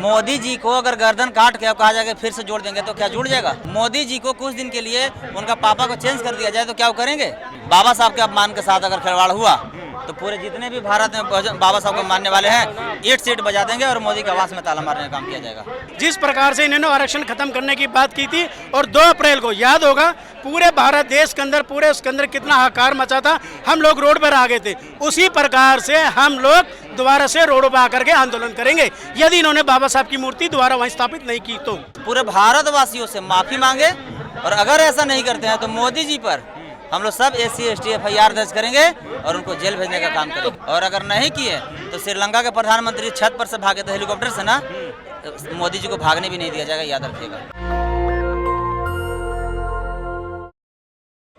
मोदी जी को अगर गर्दन काट के कहा जाएगा फिर से जोड़ देंगे तो क्या जुड़ जाएगा? मोदी जी को कुछ दिन के लिए उनका पापा को चेंज कर दिया जाए तो क्या वो करेंगे? बाबा साहब के अपमान के साथ अगर खिलवाड़ हुआ तो पूरे जितने भी भारत में बाबा साहब को मानने वाले हैं 8 सीट बजा देंगे और मोदी के आवास में ताला मारने का काम किया जाएगा। जिस प्रकार से इन्होंने आरक्षण खत्म करने की बात की थी और 2 अप्रैल को याद होगा पूरे भारत देश के अंदर पूरे उसके अंदर कितना हाहाकार मचा था, हम लोग रोड पर आ गए थे। उसी प्रकार से हम लोग दोबारा से रोडों पर आकर के आंदोलन करेंगे यदि इन्होंने बाबा साहब की मूर्ति दोबारा वहीं स्थापित नहीं की तो। पूरे भारतवासियों से माफी मांगे और अगर ऐसा नहीं करते हैं तो मोदी जी पर हम लोग सब SC ST FIR दर्ज करेंगे और उनको जेल भेजने का काम करेंगे। और अगर नहीं किए तो श्रीलंका के प्रधानमंत्री छत पर से भागे थे हेलीकॉप्टर से ना, तो मोदी जी को भागने भी नहीं दिया जाएगा, याद रखिएगा।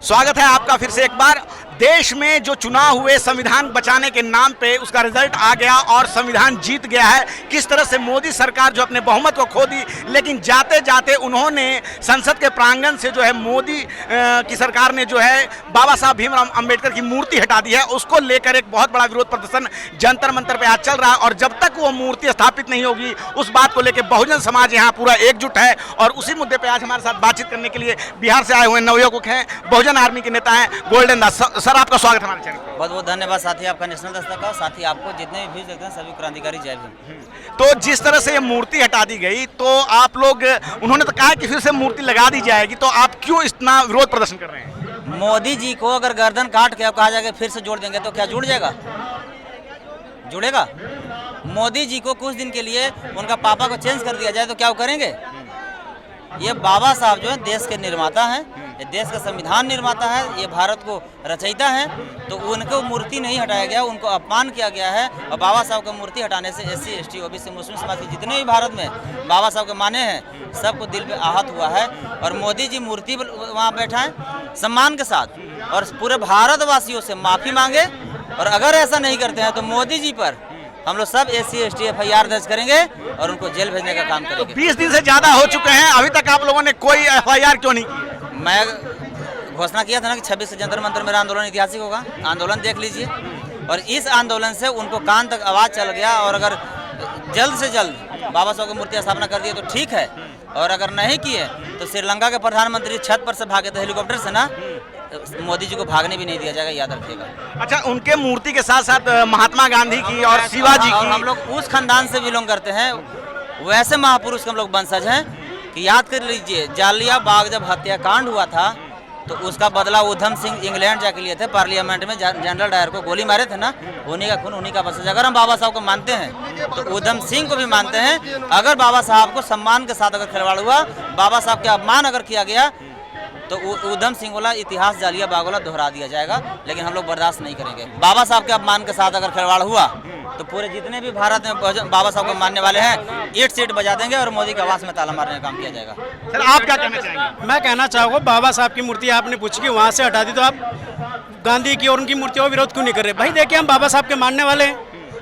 स्वागत है आपका फिर से एक बार। देश में जो चुनाव हुए संविधान बचाने के नाम पे उसका रिजल्ट आ गया और संविधान जीत गया है। किस तरह से मोदी सरकार जो अपने बहुमत को खो दी, लेकिन जाते जाते उन्होंने संसद के प्रांगण से जो है मोदी की सरकार ने जो है बाबा साहब भीमराव अंबेडकर की मूर्ति हटा दी है। उसको लेकर एक बहुत बड़ा विरोध प्रदर्शन जंतर मंतर पे आज चल रहा है और जब तक वो मूर्ति स्थापित नहीं होगी उस बात को लेकर बहुजन समाज यहाँ पूरा एकजुट है। और उसी मुद्दे पर आज हमारे साथ बातचीत करने के लिए बिहार से आए हुए नवयुवक हैं, बहुजन आर्मी के नेता हैं गोल्डन दास। सर आपका स्वागत हमारे चैनल पर। बहुत बहुत धन्यवाद साथी, आपका नेशनल दस्तक का, साथी आपको जितने भी व्यूज देखते हैं सभी क्रांतिकारी जय भीम। तो जिस तरह से ये मूर्ति हटा दी गई तो आप लोग, उन्होंने तो कहा कि फिर से मूर्ति लगा दी जाएगी, तो आप क्यों इतना विरोध प्रदर्शन कर रहे हैं? मोदी जी को अगर गर्दन काट के कहा जाएगा फिर से जोड़ देंगे तो क्या जुड़ जाएगा? जुड़ेगा? मोदी जी को कुछ दिन के लिए उनका पापा को चेंज कर दिया जाए तो क्या वो करेंगे? ये बाबा साहब जो है देश के निर्माता हैं, ये देश का संविधान निर्माता है, ये भारत को रचयिता है, तो उनको मूर्ति नहीं हटाया गया, उनको अपमान किया गया है। और बाबा साहब को मूर्ति हटाने से SC ST OBC मुस्लिम समाज के जितने भी भारत में बाबा साहब के माने हैं सबको दिल पे आहत हुआ है। और मोदी जी मूर्ति वहाँ बैठा है सम्मान के साथ और पूरे भारतवासियों से माफ़ी मांगे और अगर ऐसा नहीं करते हैं तो मोदी जी पर हम लोग सब SC ST FIR दर्ज करेंगे और उनको जेल भेजने का काम करेंगे। 20 दिन से ज़्यादा हो चुके हैं, अभी तक आप लोगों ने कोई FIR क्यों नहीं की? मैं घोषणा किया था ना कि 26 से जंतर मंतर मेरा आंदोलन ऐतिहासिक होगा। आंदोलन देख लीजिए और इस आंदोलन से उनको कान तक आवाज़ चल गया और अगर जल्द से जल्द बाबा साहब की मूर्ति स्थापना कर दिए तो ठीक है, और अगर नहीं किए तो श्रीलंका के प्रधानमंत्री छत पर से भागे थे हेलीकॉप्टर से ना, मोदी जी को भागने भी नहीं दिया जाएगा, याद रखिएगा। अच्छा, उनके मूर्ति के साथ साथ महात्मा गांधी की और शिवाजी की, हम लोग उस खानदान से बिलोंग करते हैं, वैसे महापुरुष के हम लोग वंशज हैं कि याद कर लीजिए जालिया बाग जब हत्याकांड हुआ था तो उसका बदला उधम सिंह इंग्लैंड जाके लिए थे, पार्लियामेंट में जनरल डायर को गोली मारे थे ना, उन्हीं का खून उन्हीं का वंशज। अगर हम बाबा साहब को मानते हैं तो उधम सिंह को भी मानते हैं। अगर बाबा साहब को सम्मान के साथ अगर खिलवाड़ हुआ, बाबा साहब के अपमान अगर किया गया तो उधम सिंह वाला इतिहास जालिया बाग वाला दोहरा दिया जाएगा, लेकिन हम लोग बर्दाश्त नहीं करेंगे। बाबा साहब के अपमान के साथ अगर खिलवाड़ हुआ तो पूरे जितने भी भारत में बाबा साहब को मानने वाले हैं 8 सीट बजा देंगे और मोदी के आवास में ताला मारने का काम किया जाएगा। सर आप क्या कहना चाहेंगे? मैं कहना चाहूँगा बाबा साहब की मूर्ति आपने पूछी कि वहाँ से हटा दी तो आप गांधी की और उनकी मूर्तियों का विरोध क्यों नहीं कर रहे? भाई देखिए हम बाबा साहब के मानने वाले हैं,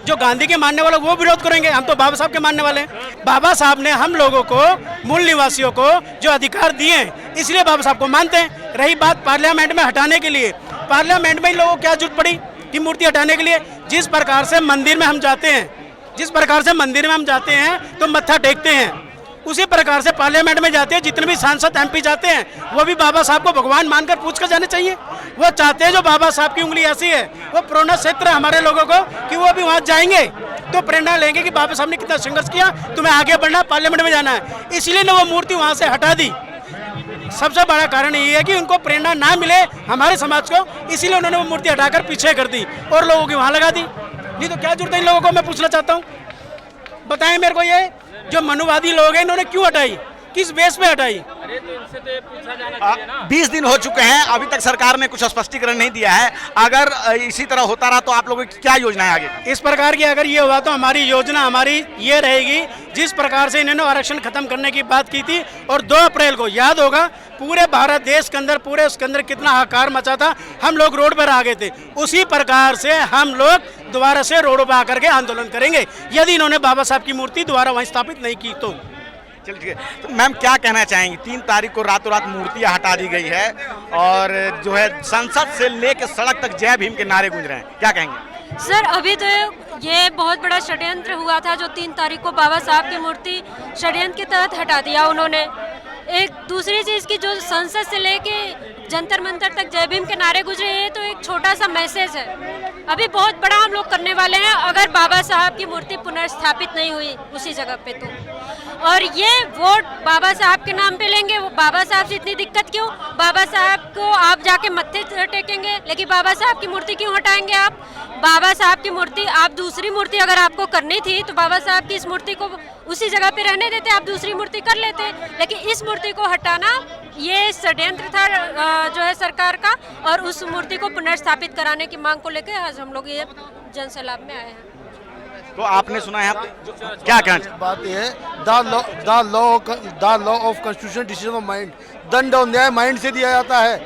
जो गांधी के मानने वाले वो विरोध करेंगे, हम तो बाबा साहब के मानने वाले हैं। बाबा साहब ने हम लोगों को, मूल निवासियों को जो अधिकार दिए हैं इसलिए बाबा साहब को मानते हैं। रही बात पार्लियामेंट में हटाने के लिए, पार्लियामेंट में इन लोगों को क्या जरूरत पड़ी कि मूर्ति हटाने के लिए? जिस प्रकार से मंदिर में हम जाते हैं, जिस प्रकार से मंदिर में हम जाते हैं तो मत्था टेकते हैं, उसी प्रकार से पार्लियामेंट में जाते हैं जितने भी सांसद MP जाते हैं वो भी बाबा साहब को भगवान मानकर पूछ कर जाने चाहिए। वो चाहते हैं जो बाबा साहब की उंगली ऐसी है, वो प्रेरणा क्षेत्र है हमारे लोगों को कि वो भी वहाँ जाएंगे तो प्रेरणा लेंगे कि बाबा साहब ने कितना संघर्ष किया, तुम्हें आगे बढ़ना, पार्लियामेंट में जाना है। इसलिए ने वो मूर्ति वहाँ से हटा दी। सबसे बड़ा कारण ये है कि उनको प्रेरणा ना मिले हमारे समाज को, इसीलिए उन्होंने वो मूर्ति हटाकर पीछे कर दी और लोगों की वहाँ लगा दी। नहीं तो क्या जरूरत है इन लोगों को? मैं पूछना चाहता हूँ, बताएं मेरे को, ये जो मनुवादी लोग हैं इन्होंने क्यों हटाई, किस बेस पे हटाई? अरे तो इनसे तो ये पूछा जाना चाहिए ना। 20 दिन हो चुके हैं, अभी तक सरकार ने कुछ स्पष्टीकरण नहीं दिया है। अगर इसी तरह होता रहा तो आप लोगों की क्या योजना है आगे? इस प्रकार की अगर ये हुआ तो हमारी योजना हमारी ये रहेगी, जिस प्रकार से इन्होंने आरक्षण खत्म करने की बात की थी और 2 अप्रैल को याद होगा पूरे भारत देश के अंदर पूरे उसके अंदर कितना हाहाकार मचा था, हम लोग रोड पर आ गए थे। उसी प्रकार से हम लोग दोबारा से रोडों पर आकर के आंदोलन करेंगे यदि इन्होंने बाबा साहब की मूर्ति दोबारा वहीं स्थापित नहीं की तो। चलिए ठीक है। तो मैम क्या कहना चाहेंगी? 3 तारीख को रातों रात मूर्तियां हटा दी गई है और जो है संसद से लेकर सड़क तक जय भीम के नारे गूंज रहे हैं, क्या कहेंगे? सर अभी तो ये बहुत बड़ा षड्यंत्र हुआ था जो 3 तारीख को बाबा साहब की मूर्ति षड्यंत्र के तहत हटा दिया उन्होंने। एक दूसरी चीज़ की जो संसद से लेके जंतर मंतर तक जय भीम के नारे गुजरे हैं तो एक छोटा सा मैसेज है। अभी बहुत बड़ा हम लोग करने वाले हैं अगर बाबा साहब की मूर्ति पुनर्स्थापित नहीं हुई उसी जगह पे तो। और ये वोट बाबा साहब के नाम पे लेंगे, वो बाबा साहब से इतनी दिक्कत क्यों? बाबा साहब को आप जाके मत्थे टेकेंगे लेकिन बाबा साहब की मूर्ति क्यों हटाएंगे आप? बाबा साहब की मूर्ति, आप दूसरी मूर्ति अगर आपको करनी थी तो बाबा साहब की इस मूर्ति को उसी जगह पे रहने देते, आप दूसरी मूर्ति कर लेते। लेकिन इस मूर्ति को हटाना ये षड्यंत्र था जो है सरकार का, और उस मूर्ति को पुनर्स्थापित कराने की मांग को लेकर आज हम लोग ये जनसैलाब में आए हैं। तो आपने सुना है क्या कहना? बात यह है the law of constitution decision of mind. दंड और न्याय माइंड से दिया जाता है,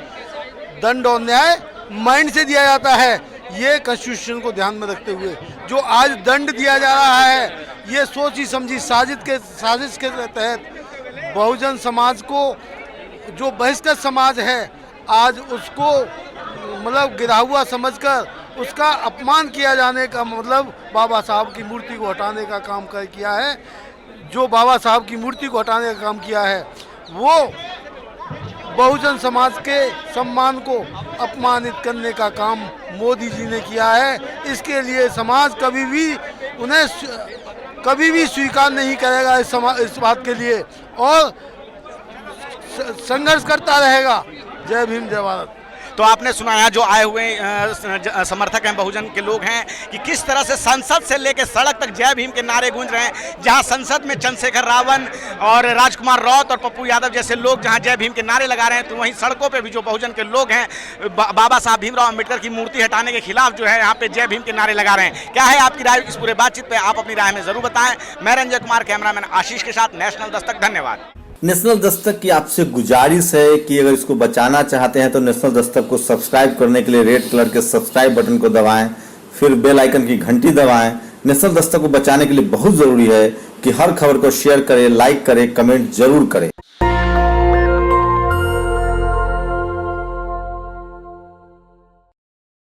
दंड और न्याय माइंड से दिया जाता है। ये कॉन्स्टिट्यूशन को ध्यान में रखते हुए जो आज दंड दिया जा रहा है ये सोची समझी साजिश के तहत बहुजन समाज को, जो बहिष्कृत समाज है, आज उसको मतलब गिरा हुआ समझकर उसका अपमान किया जाने का मतलब बाबा साहब की मूर्ति को हटाने का काम किया है। जो बाबा साहब की मूर्ति को हटाने का काम किया है वो बहुजन समाज के सम्मान को अपमानित करने का काम मोदी जी ने किया है। इसके लिए समाज कभी भी स्वीकार नहीं करेगा इस बात के लिए और संघर्ष करता रहेगा। जय भीम जय भारत। तो आपने सुना है जो आए हुए समर्थक हैं, बहुजन के लोग हैं, कि किस तरह से संसद से लेकर सड़क तक जय भीम के नारे गूंज रहे हैं। जहां संसद में चंद्रशेखर रावण और राजकुमार रौत और पप्पू यादव जैसे लोग जहां जय भीम के नारे लगा रहे हैं, तो वहीं सड़कों पे भी जो बहुजन के लोग हैं बाबा साहब भीमराव अम्बेडकर की मूर्ति हटाने के खिलाफ जो है यहाँ पे जय भीम के नारे लगा रहे हैं। क्या है आपकी राय इस पूरे बातचीत पे? आप अपनी राय में जरूर बताएं। मैं रंजय कुमार, कैमरामैन आशीष के साथ, नेशनल दस्तक। धन्यवाद। नेशनल दस्तक की आपसे गुजारिश है कि अगर इसको बचाना चाहते हैं तो नेशनल दस्तक को सब्सक्राइब करने के लिए रेड कलर के सब्सक्राइब बटन को दबाएं, फिर बेल आइकन की घंटी दबाएं। नेशनल दस्तक को बचाने के लिए बहुत जरूरी है कि हर खबर को शेयर करें, लाइक करें, कमेंट जरूर करें।